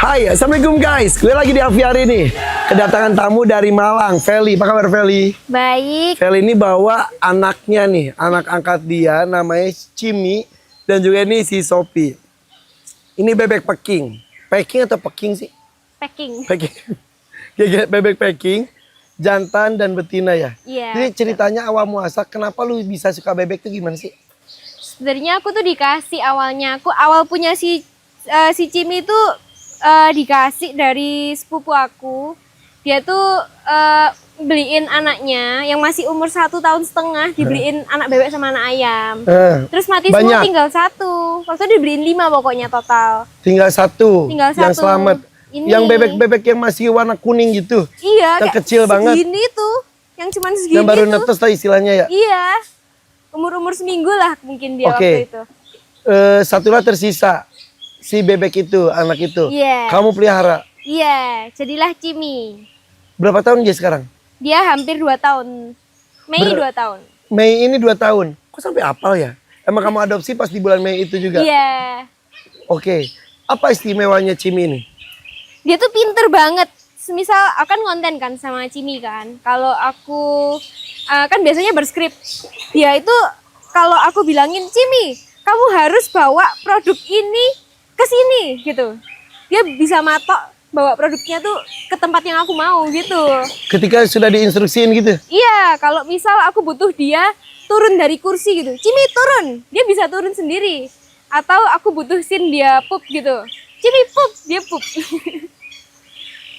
Hai, assalamualaikum guys. Gue lagi di Aviary nih. Kedatangan tamu dari Malang, Feli. Apa kabar Feli? Baik. Feli ini bawa anaknya nih, anak angkat dia namanya Cimi dan juga ini si Sophie. Ini bebek Peking. Peking atau Peking sih? Packing. Peking. Bebek Peking, jantan dan betina ya. Iya. Jadi ceritanya awal muasal kenapa lu bisa suka bebek tuh gimana sih? Sebenarnya aku tuh dikasih awalnya. Aku awal punya si Cimi itu dikasih dari sepupu aku. Dia tuh beliin anaknya yang masih umur 1,5 tahun, dibeliin anak bebek sama anak ayam. Terus mati semua, tinggal satu. Waktu itu dibeliin 5 pokoknya total. Tinggal satu. Tinggal yang satu. selamat. Ini. Yang bebek-bebek yang masih warna kuning gitu. Iya. Yang kecil banget. Segini tuh. Yang cuman segini. Yang baru tuh. netes lah istilahnya ya. Iya. Umur-umur seminggu lah mungkin dia waktu itu. Satulah tersisa. Si bebek itu, anak itu. Iya. Kamu pelihara. Iya, jadilah Cimi. Berapa tahun dia sekarang? Dia hampir 2 tahun. Mei 2 tahun. Mei ini 2 tahun. Kok sampai apal ya? Emang kamu adopsi pas di bulan Mei itu juga? Iya. Oke. Apa istimewanya Cimi ini? Dia tuh pinter banget. Semisal akan konten kan sama Cimi kan. Kalau aku kan biasanya berskrip. Dia itu kalau aku bilangin, Cimi, kamu harus bawa produk ini ke sini gitu. Dia bisa matok bawa produknya tuh ke tempat yang aku mau gitu. Ketika sudah diinstruksiin gitu? Iya, kalau misal aku butuh dia turun dari kursi gitu. Cimi turun, dia bisa turun sendiri. Atau aku butuhin dia pup gitu. Cimi pup, dia pup.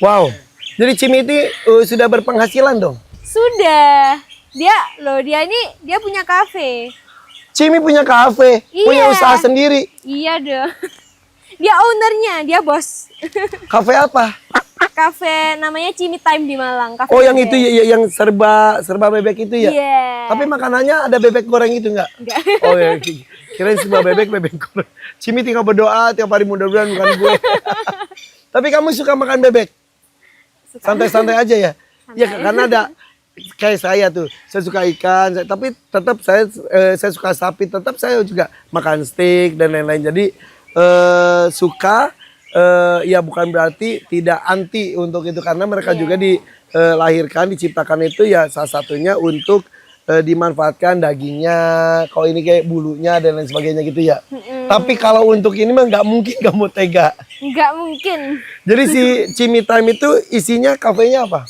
Wow. Jadi Cimi itu sudah berpenghasilan dong? Sudah. Dia ini punya kafe. Cimi punya kafe, punya Iya. usaha sendiri. Iya dong. Dia ownernya, dia bos. Kafe apa? Kafe namanya Cimi Time di Malang. Kafe Oh yang bebek. itu ya, yang serba bebek itu ya? Iya. Tapi makanannya ada bebek goreng itu enggak? Enggak. Oh ya, kirain serba bebek goreng. Cimi tinggal berdoa tiap hari mudah-mudahan bukan gue. Tapi kamu suka makan bebek? Suka. Santai-santai aja ya? Santai. Ya karena ada kayak saya tuh, saya suka ikan, tapi tetap saya suka sapi, tetap saya juga makan steak dan lain-lain. Jadi suka, ya bukan berarti tidak anti untuk itu karena mereka juga dilahirkan, diciptakan itu ya salah satunya untuk dimanfaatkan dagingnya, kalau ini kayak bulunya dan lain sebagainya gitu ya. Tapi kalau untuk ini mah nggak mungkin kamu tega. Nggak mungkin. Jadi si Cimi Time itu isinya kafenya apa?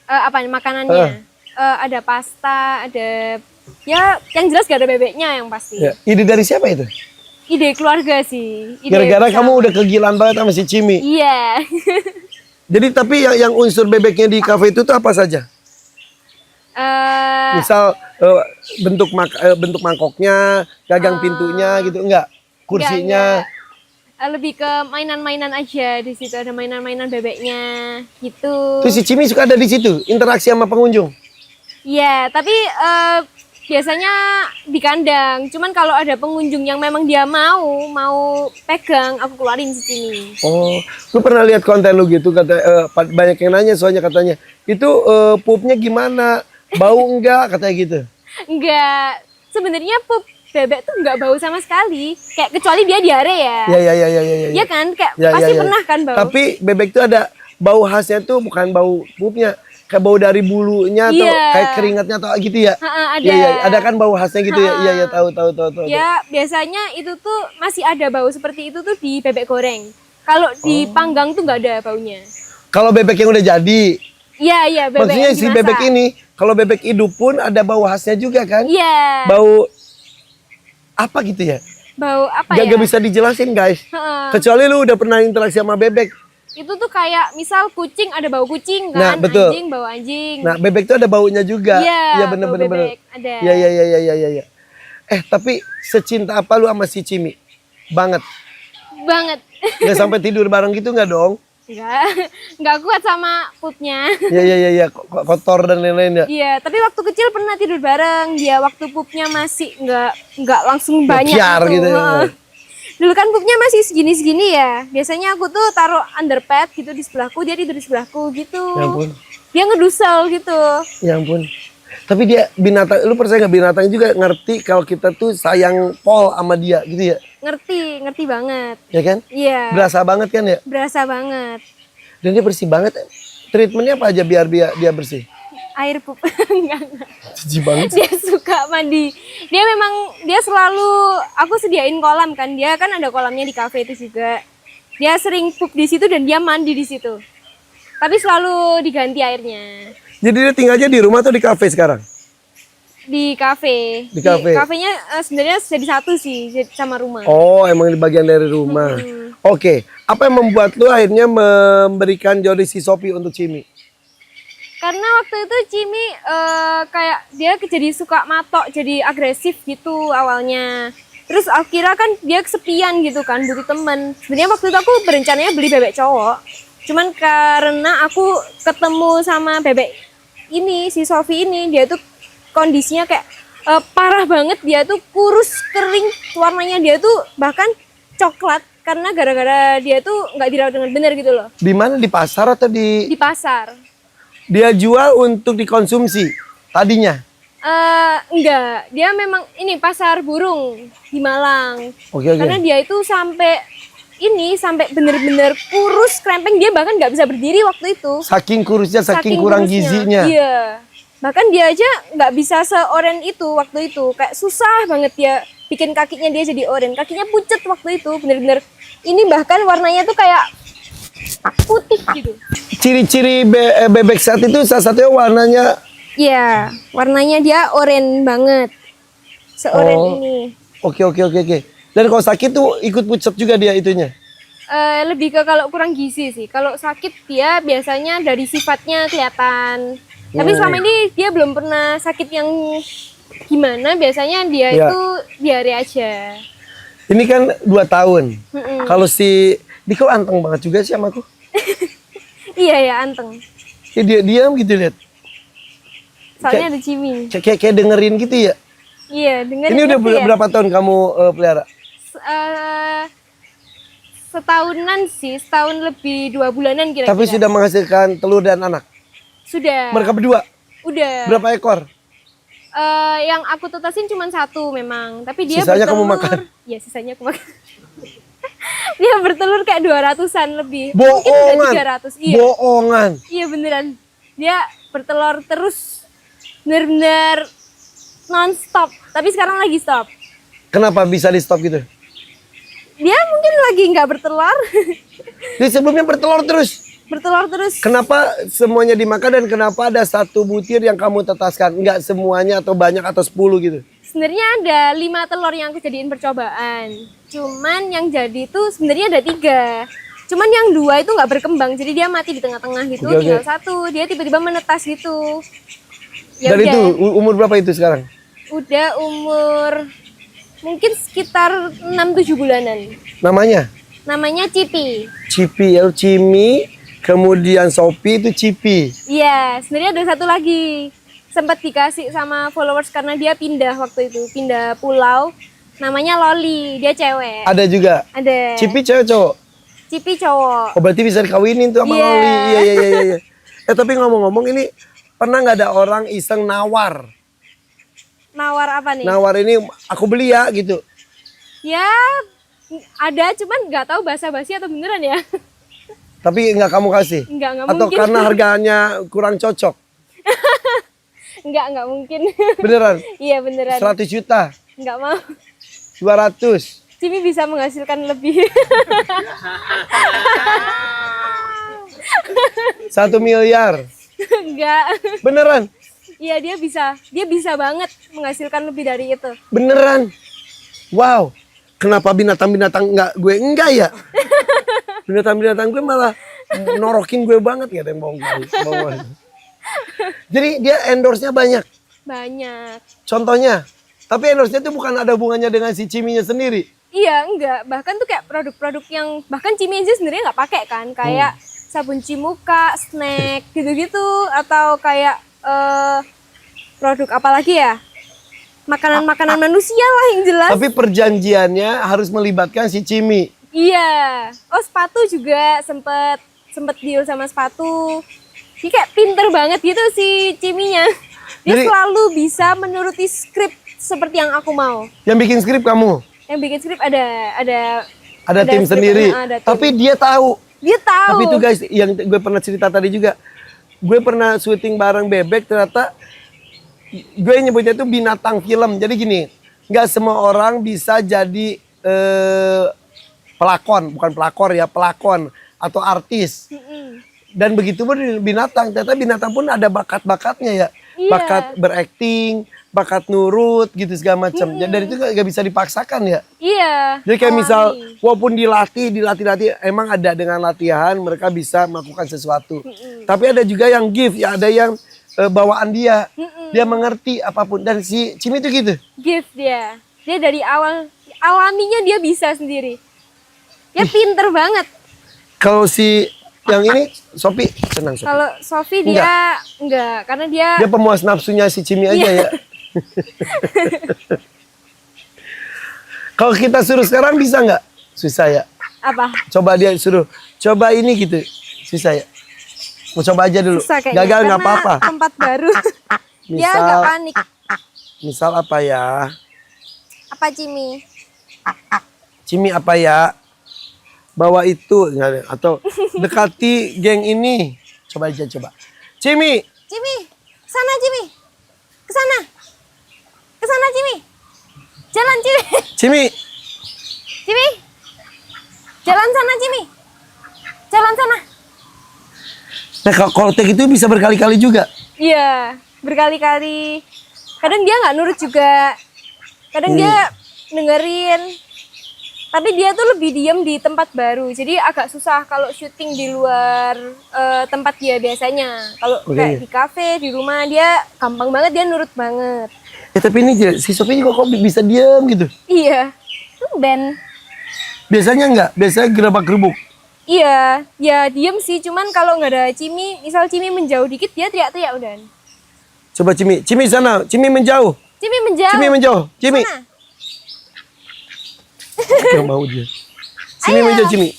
Apa makanannya? Ada pasta, ada ya yang jelas gak ada bebeknya yang pasti. Ya. Ide dari siapa itu? Ide keluarga sih. Gara-gara kamu udah kegilaan banget sama si Cimi. Iya. Jadi tapi yang unsur bebeknya di kafe itu tuh apa saja? Misal bentuk mangkoknya, gagang pintunya gitu enggak? Kursinya. Enggak. Lebih ke mainan-mainan aja, di situ ada mainan-mainan bebeknya gitu. Terus si Cimi suka ada di situ, interaksi sama pengunjung. Iya, tapi biasanya di kandang. Cuman kalau ada pengunjung yang memang dia mau pegang, aku keluarin di sini. Oh, lu pernah lihat konten lu gitu kata banyak yang nanya soalnya katanya itu pupnya gimana? Bau enggak katanya gitu. Enggak. Sebenarnya pup bebek tuh enggak bau sama sekali. Kayak kecuali dia diare ya. Iya. Iya kan? Kayak Ya, pasti ya. pernah kan bau. Tapi bebek tuh ada bau khasnya tuh bukan bau pupnya, kayak bau dari bulunya atau Iya. kayak keringatnya atau gitu ya. Ada. Iya, ada kan bau khasnya gitu ya. Iya, tahu. Ya, biasanya itu tuh masih ada bau seperti itu tuh di bebek goreng. Kalau dipanggang tuh nggak ada baunya. Kalau bebek yang udah jadi. Iya, bebek Maksudnya yang si dimasak. bebek ini, kalau bebek hidup pun ada bau khasnya juga kan? Iya. Bau apa gitu ya? Bau apa Gak ya? bisa dijelasin guys. Heeh. Kecuali lu udah pernah interaksi sama bebek. Itu tuh kayak misal kucing ada bau kucing Nah, kan, betul. anjing bau anjing. Nah bebek tuh ada baunya juga. Iya, bener. bau bebek ada. Iya. Tapi secinta apa lu sama si Cimi? Banget. Banget. Gak sampai tidur bareng gitu nggak dong? Enggak kuat sama pupnya. Iya. Kotor dan lain-lain ya. Iya, tapi waktu kecil pernah tidur bareng. Dia waktu pupnya masih enggak langsung banyak Ngepiar gitu ya. Heeh. Dulu kan pupnya masih segini-segini ya. Biasanya aku tuh taruh underpad gitu di sebelahku, dia tidur di sebelahku gitu. Ya ampun. Dia ngedusel gitu. Ya ampun. Tapi dia binatang, lu percaya nggak binatang juga ngerti kalau kita tuh sayang pol sama dia gitu ya? ngerti banget. ya kan? Iya. Berasa banget kan ya? Berasa banget. Dan dia bersih banget. Treatmentnya apa aja biar dia bersih? Air pup. Enggak. Jijik banget. Dia suka mandi. Dia selalu aku sediain kolam kan. Dia kan ada kolamnya di kafe itu juga. Dia sering pup di situ dan dia mandi di situ. Tapi selalu diganti airnya. Jadi dia tinggalnya di rumah atau di kafe sekarang? Di kafe. Di kafe. Kafenya sebenarnya jadi satu sih sama rumah. Oh, emang di bagian dari rumah. Oke, apa yang membuat lu akhirnya memberikan jodoh si Sophie untuk Cimi? Karena waktu itu Cimi kayak dia jadi suka matok, jadi agresif gitu awalnya. Terus akhirnya kan dia kesepian gitu kan, butuh temen. Sebenarnya waktu itu aku berencananya beli bebek cowok. Cuman karena aku ketemu sama bebek ini, si Sophie ini, dia tuh kondisinya kayak parah banget. Dia tuh kurus, kering, warnanya dia tuh bahkan coklat. Karena gara-gara dia tuh nggak dirawat dengan benar gitu loh. Di mana? Di pasar atau Di pasar. Dia jual untuk dikonsumsi tadinya? Enggak, dia memang ini pasar burung di Malang. Oke. Karena dia itu sampai bener-bener kurus, krempeng, dia bahkan nggak bisa berdiri waktu itu. Saking kurusnya, saking kurang kurusnya. gizinya. Iya. Bahkan dia aja nggak bisa seoren itu waktu itu. Kayak susah banget dia bikin kakinya dia jadi oren. Kakinya pucet waktu itu, bener-bener. Ini bahkan warnanya tuh kayak putih gitu. Ciri-ciri bebek saat itu salah satunya warnanya. Iya, warnanya dia oranye banget. Seoren ini. Oke. Dan kalau sakit tuh ikut pucat juga dia itunya. Lebih ke kalau kurang gizi sih. Kalau sakit dia biasanya dari sifatnya kelihatan. Tapi selama ini dia belum pernah sakit yang gimana. Biasanya dia itu diare aja. Ini kan 2 tahun. Kalau si Diko anteng banget juga sih sama aku. Iya ya, anteng. Ya dia diam gitu lihat. Soalnya ada Cimi. Kayak dengerin gitu ya. Iya, dengerin. Ini udah ya. berapa tahun kamu pelihara? Setahunan sih, setahun lebih 2 bulanan kira-kira. Tapi sudah menghasilkan telur dan anak? Sudah. Mereka berdua? Udah. Berapa ekor? Yang aku tetasin cuma 1 memang, tapi dia Sisanya bertelur. kamu makan? Iya, sisanya aku makan. Dia bertelur kayak 200-an lebih. Boongan. Mungkin udah 300. Iya. Boongan. Iya beneran. Dia bertelur terus bener-bener non-stop. Tapi sekarang lagi stop. Kenapa bisa di stop gitu? Dia mungkin lagi nggak bertelur. Dia sebelumnya bertelur terus. Bertelur terus. Kenapa semuanya dimakan dan kenapa ada 1 butir yang kamu tetaskan? Enggak semuanya atau banyak atau 10 gitu? Sebenarnya ada 5 telur yang aku jadiin percobaan. Cuman yang jadi itu sebenarnya ada 3. Cuman yang 2 itu nggak berkembang, jadi dia mati di tengah-tengah gitu. Oke. Tinggal 1, dia tiba-tiba menetas gitu. Ya Dan udah. itu umur berapa itu sekarang? Udah umur mungkin sekitar 6-7 bulanan. Namanya? Namanya Cipi. Cipi, ya Cimi, kemudian Sophie itu Cipi. Iya, sebenarnya ada 1 lagi. Sempat dikasih sama followers karena dia pindah waktu itu, pindah pulau. Namanya Loli, dia cewek. Ada juga? Ada. Cipi cewek cowok? Cipi cowok. Oh berarti bisa dikawinin tuh sama Iya. Loli. Iya. Tapi ngomong-ngomong ini pernah nggak ada orang iseng nawar? Nawar apa nih? Nawar ini aku beli ya gitu. Ya, ada cuman nggak tahu basa-basi atau beneran ya. Tapi nggak kamu kasih? Nggak Atau mungkin. karena harganya kurang cocok? Nggak mungkin. Beneran? Iya beneran. 100 juta? Nggak mau. 200? Cimi bisa menghasilkan lebih. 1 miliar? Enggak. Beneran? Iya dia bisa banget menghasilkan lebih dari itu. Beneran? Wow. Kenapa binatang-binatang gue enggak ya? Binatang-binatang gue malah norokin gue banget ya bohong. Jadi dia endorse-nya banyak? Banyak. Contohnya? Tapi endorse-nya itu bukan ada hubungannya dengan si Ciminya sendiri? Iya enggak, bahkan tuh kayak produk-produk yang bahkan Cimi aja sebenarnya nggak pakai kan, kayak sabun Cimuka, snack gitu-gitu, atau kayak produk apa lagi ya, makanan-makanan manusia lah yang jelas. Tapi perjanjiannya harus melibatkan si Cimi. Iya, oh sepatu juga sempet deal sama sepatu. Dia kayak pinter banget gitu si Ciminya. Dia Jadi- selalu bisa menuruti skrip seperti yang aku mau. Yang bikin skrip kamu? Yang bikin skrip ada tim skrip, sendiri. ada tim. Tapi dia tahu. Dia tahu. Tapi itu guys, yang gue pernah cerita tadi juga. Gue pernah syuting bareng Bebek, ternyata gue nyebutnya itu binatang film. Jadi gini, nggak semua orang bisa jadi pelakon, bukan pelakor ya, pelakon atau artis. Dan begitu pun binatang, ternyata binatang pun ada bakat-bakatnya ya. Iya. Bakat berakting, bakat nurut gitu segala macam. Dan itu gak bisa dipaksakan ya. Iya. Jadi kayak misal, alami. walaupun dilatih, emang ada dengan latihan mereka bisa melakukan sesuatu. Tapi ada juga yang gift, ya ada yang bawaan dia. Dia mengerti apapun. Dan si Cimi itu gitu. Gift dia. Dia dari awal, alaminya dia bisa sendiri. Dia pinter banget. Kalau si yang ini, Sophie, senang Sophie. Kalau Sofi dia enggak, karena dia Pemuas nafsunya si Cimi aja Iya. ya. Kalau kita suruh sekarang bisa nggak? Susah ya. apa? Coba dia suruh, coba ini gitu. Susah ya. Mau coba aja dulu. Susah kayaknya. Gagal nggak karena apa-apa. Tempat baru. Dia Misal- agak panik. Misal apa ya? Apa Cimi? Cimi apa ya? Bawa itu atau dekati geng ini. Coba aja coba. Cimi, Cimi, sana Cimi. Ke sana. Ke sana Cimi. Jalan Cimi. Cimi. Cimi. Jalan sana Cimi. Jalan sana. Nah kalau tag itu bisa berkali-kali juga. Iya, berkali-kali. Kadang dia nggak nurut juga. Kadang dia dengerin. Tapi dia tuh lebih diem di tempat baru. Jadi agak susah kalau syuting di luar tempat dia biasanya. Kalau kayak di kafe, di rumah dia gampang banget, dia nurut banget. Tapi ini si Sophie juga kok bisa diem gitu. Iya, Ben. Biasanya enggak, biasanya gerabak-gerubuk. Iya, ya diem sih. Cuman kalau nggak ada Cimi, misal Cimi menjauh dikit, dia teriak-teriak udah. Coba Cimi, Cimi sana, Cimi menjauh. Cimi menjauh. Cimi menjauh, Cimi. Sana. Gak mau dia. Cimi Ayo. menjauh, Cimi.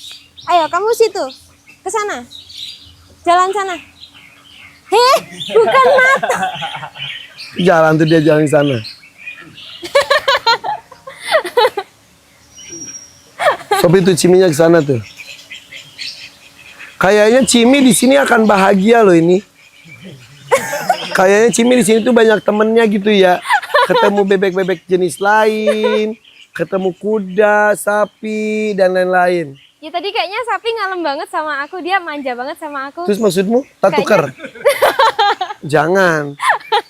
Ayo, kamu situ. Ke sana. Jalan sana. Heh, bukan mata. Jalan tuh dia jalan di sana. Sophie tuh Ciminya ke sana tuh. Kayaknya Cimi di sini akan bahagia loh ini. Kayaknya Cimi di sini tuh banyak temennya gitu ya. Ketemu bebek-bebek jenis lain, ketemu kuda, sapi dan lain-lain. Ya tadi kayaknya sapi ngalem banget sama aku, dia manja banget sama aku. Terus maksudmu tak tukar? Jangan.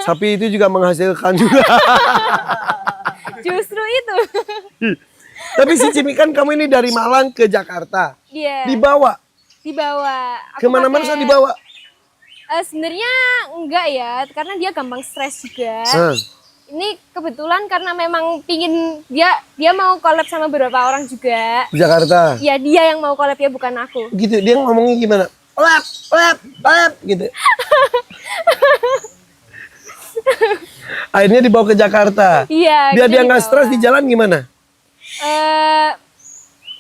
Sapi itu juga menghasilkan juga. Justru itu. Tapi si Cimi kan kamu ini dari Malang ke Jakarta. Iya. Dibawa. Dibawa. Aku Kemana-mana pakai- saya dibawa. Sebenarnya enggak ya, karena dia gampang stres juga. Ah. Ini kebetulan karena memang pingin dia mau collab sama beberapa orang juga. Di Jakarta. Ya dia yang mau collab ya, bukan aku. Gitu, dia ngomongnya gimana? Lap, gitu. Akhirnya dibawa ke Jakarta. Iya. Biar kita dia nggak dibawa. stres di jalan gimana?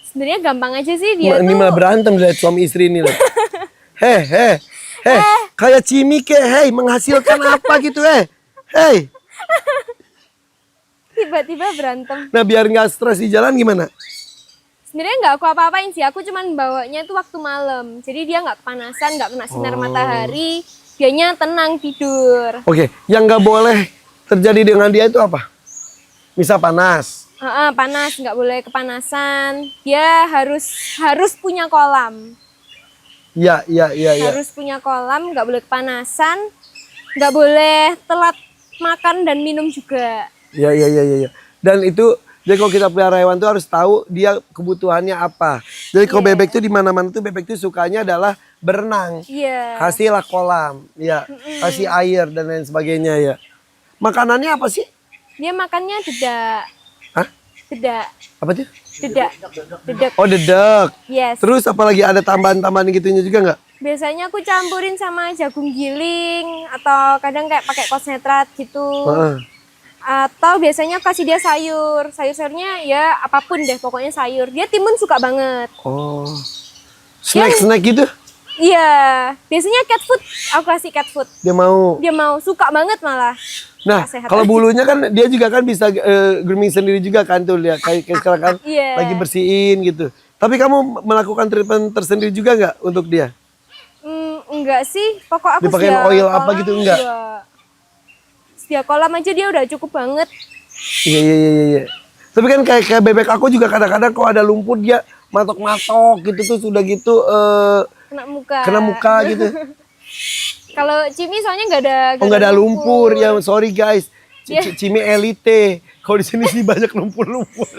Sebenarnya gampang aja sih dia Ini tuh. malah berantem lihat suami istri ini loh. Heh, kayak Cimi ke, menghasilkan apa gitu, hei. Tiba-tiba berantem. Nah biar nggak stres di jalan gimana? Sebenarnya nggak aku apa-apain sih, aku cuman bawanya itu waktu malam. Jadi dia nggak kepanasan, nggak kena sinar matahari. Dianya tenang tidur. Oke, yang nggak boleh terjadi dengan dia itu apa? Misal panas. Panas, nggak boleh kepanasan. Dia harus punya kolam. Iya. Harus punya kolam, nggak boleh kepanasan. Nggak boleh telat makan dan minum juga. Iya. Dan itu, jadi kalau kita pelihara hewan tuh harus tahu dia kebutuhannya apa. Jadi kalau bebek tuh di mana-mana tuh bebek tuh sukanya adalah berenang. Iya. Kasihlah kolam, ya. Kasih air dan lain sebagainya ya. Makanannya apa sih? Dia makannya dedak. Hah? Dedak. Apa tuh? Dedak. Dedak. Oh, dedek. Yes. Terus apalagi ada tambahan-tambahan gitunya juga nggak? Biasanya aku campurin sama jagung giling atau kadang kayak pakai konsentrat gitu. Heeh. Atau biasanya kasih dia sayur. Sayur-sayurnya ya apapun deh, pokoknya sayur. Dia timun suka banget. Oh. Snack gitu? Iya, biasanya cat food, aku kasih cat food. Dia mau. Dia mau, suka banget malah. Nah, Sehat kalau aja. bulunya kan dia juga kan bisa grooming sendiri juga kan tuh lihat kayak sekarang kan Iya. lagi bersihin gitu. Tapi kamu melakukan treatment tersendiri juga nggak untuk dia? Enggak sih, pokok aku Dipakein sedia oil apa kolam, gitu, enggak? Sedia kolam aja dia udah cukup banget. Iya. Tapi kan kayak bebek aku juga kadang-kadang kalau ada lumpur dia matok-matok gitu tuh sudah gitu Kena muka. gitu. Kalau Cimi soalnya nggak ada. Oh nggak ada lumpur ya, sorry guys. Iya. Cimi elite. Kalau di sini sih banyak lumpur-lumpur.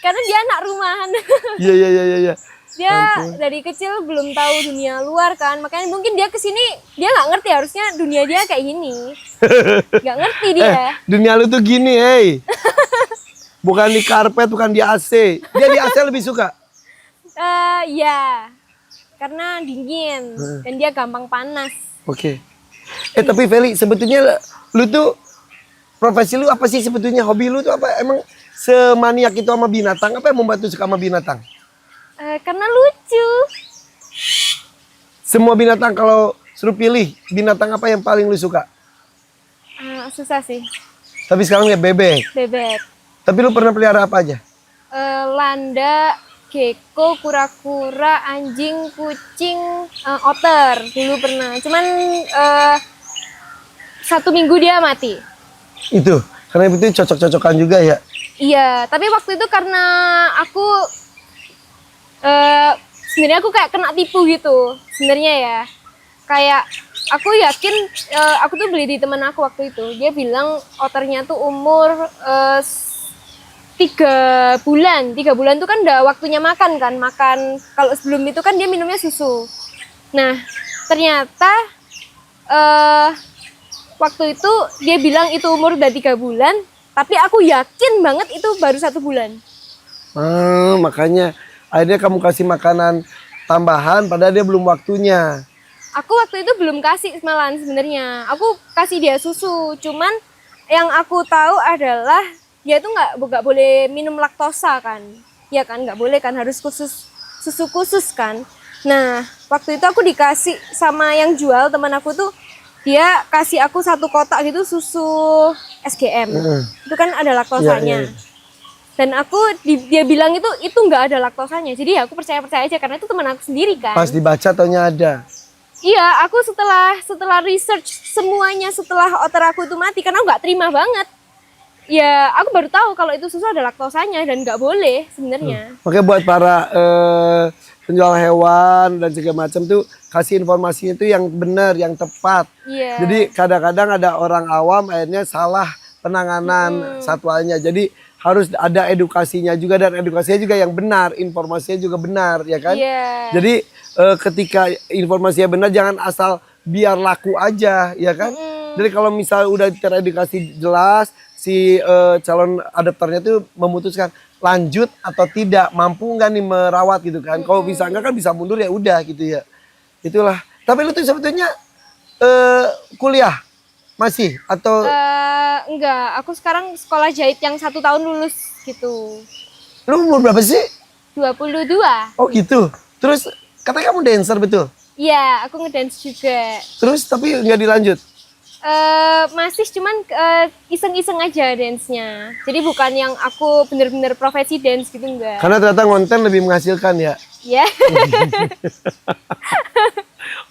Karena dia anak rumahan. Iya. Dia dari kecil belum tahu dunia luar kan, makanya mungkin dia kesini dia nggak ngerti harusnya dunia dia kayak gini. Nggak ngerti dia. Dunia lu tuh gini, hey. Bukan di karpet, bukan di AC. Dia di AC lebih suka. Ya, karena dingin dan dia gampang panas. Oke. Tapi Feli, sebetulnya lu tuh profesi lu apa sih sebetulnya? Hobi lu tuh apa? Emang semaniak itu sama binatang? Apa yang membuat lu suka sama binatang? Karena lucu. Semua binatang kalau suruh pilih, binatang apa yang paling lu suka? Susah sih. Tapi sekarang ya bebek. Bebek. Tapi lu pernah pelihara apa aja? Landa, gecko, kura-kura, anjing, kucing, otter dulu pernah. Cuman 1 minggu dia mati. Itu, karena itu cocok-cocokan juga ya? Iya, tapi waktu itu karena aku sebenarnya aku kayak kena tipu gitu. Sebenarnya ya. Kayak aku yakin aku tuh beli di teman aku waktu itu. Dia bilang otternya tuh umur 3 bulan. 3 bulan tuh kan udah waktunya makan kan. Makan kalau sebelum itu kan dia minumnya susu. Nah, ternyata waktu itu dia bilang itu umur udah 3 bulan, tapi aku yakin banget itu baru 1 bulan. Makanya akhirnya kamu kasih makanan tambahan padahal dia belum waktunya. Aku waktu itu belum kasih malahan sebenarnya. Aku kasih dia susu, cuman yang aku tahu adalah dia tuh nggak boleh minum laktosa kan. Ya kan, nggak boleh kan, harus susu khusus kan. Nah, waktu itu aku dikasih sama yang jual teman aku tuh, dia kasih aku 1 kotak gitu susu SGM. Itu kan ada laktosanya. Iya. Dan dia bilang itu nggak ada laktosanya. Jadi ya aku percaya aja karena itu teman aku sendiri kan. Pas dibaca taunya ada. Iya, aku setelah research semuanya setelah otter aku itu mati karena aku nggak terima banget. Ya, aku baru tahu kalau itu susu ada laktosanya dan nggak boleh sebenarnya. Oke, buat para penjual hewan dan segala macam tuh kasih informasinya itu yang benar, yang tepat. Iya. Jadi kadang-kadang ada orang awam akhirnya salah penanganan satwanya. Jadi harus ada edukasinya juga dan edukasinya juga yang benar, informasinya juga benar, ya kan? Iya. Jadi ketika informasinya benar jangan asal biar laku aja, ya kan? Jadi kalau misalnya udah teredukasi jelas, si calon adopternya tuh memutuskan lanjut atau tidak, mampu nggak nih merawat gitu kan? Kalau bisa enggak kan bisa mundur ya udah gitu ya. Itulah. Tapi lu tuh sebetulnya kuliah masih atau Enggak, aku sekarang sekolah jahit yang 1 tahun lulus gitu. lu umur berapa sih? 22. Oh gitu. Terus katanya kamu dancer betul? Iya, aku ngedance juga. Terus tapi nggak dilanjut? Masih cuman iseng-iseng aja dance-nya. Jadi bukan yang aku bener-bener profesi dance gitu enggak. Karena ternyata ngonten lebih menghasilkan ya. Ya.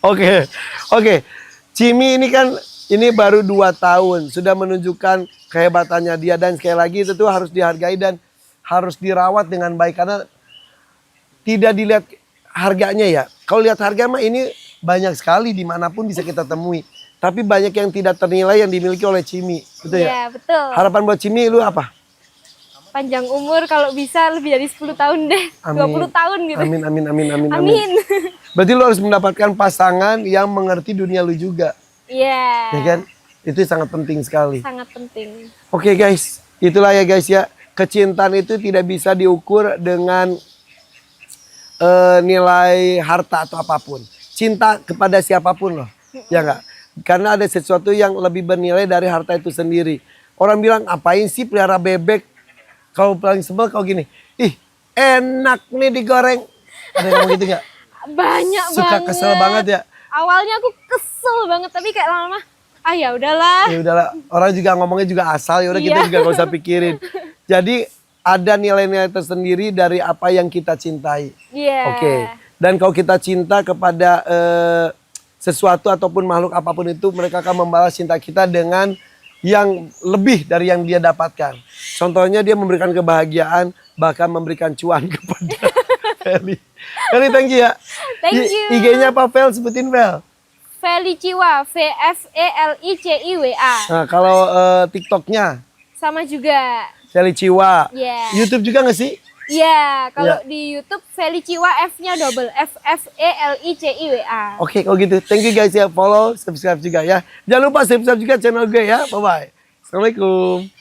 Oke. Cimi ini baru 2 tahun sudah menunjukkan kehebatannya dia dan sekali lagi itu tuh harus dihargai dan harus dirawat dengan baik karena tidak dilihat harganya ya. Kalau lihat harga mah ini banyak sekali dimanapun bisa kita temui. Tapi banyak yang tidak ternilai yang dimiliki oleh Cimi, betul ya? Iya, betul. Harapan buat Cimi lu apa? Panjang umur kalau bisa lebih dari 10 tahun deh. Amin. 20 tahun gitu. Amin. Berarti lu harus mendapatkan pasangan yang mengerti dunia lu juga. Iya. Ya kan? Itu sangat penting sekali. Sangat penting. Oke guys, itulah ya guys ya. Kecintaan itu tidak bisa diukur dengan nilai harta atau apapun. Cinta kepada siapapun loh. Ya enggak? Karena ada sesuatu yang lebih bernilai dari harta itu sendiri. Orang bilang, ngapain sih pelihara bebek? Kalau paling sebel kau gini, ih enak nih digoreng. Ada yang ngomong gitu nggak? banyak Suka banget. kesel banget ya. Awalnya aku kesel banget, tapi kayak lama-lama, ya udahlah. Ya udahlah, orang juga ngomongnya juga asal, ya udah kita Iya. juga gak usah pikirin. Jadi ada nilai-nilai tersendiri dari apa yang kita cintai. Iya. Oke. Dan kalau kita cinta kepada sesuatu ataupun makhluk apapun itu, mereka akan membalas cinta kita dengan yang lebih dari yang dia dapatkan. Contohnya dia memberikan kebahagiaan, bahkan memberikan cuan kepada Feli. Feli, thank you ya. Thank you. IG-nya apa, Fel? Sebutin, Fel. Feliciwa, Feliciwa. Nah, kalau TikToknya, Sama juga. Feli Ciwa. Iya. YouTube juga nggak sih? Iya, kalau Iya. di YouTube Feliciwa F-nya double Feliciwa. Oke, kalau gitu. Thank you guys ya. Follow, subscribe juga ya. Jangan lupa subscribe juga channel gue ya. Bye-bye. Assalamualaikum.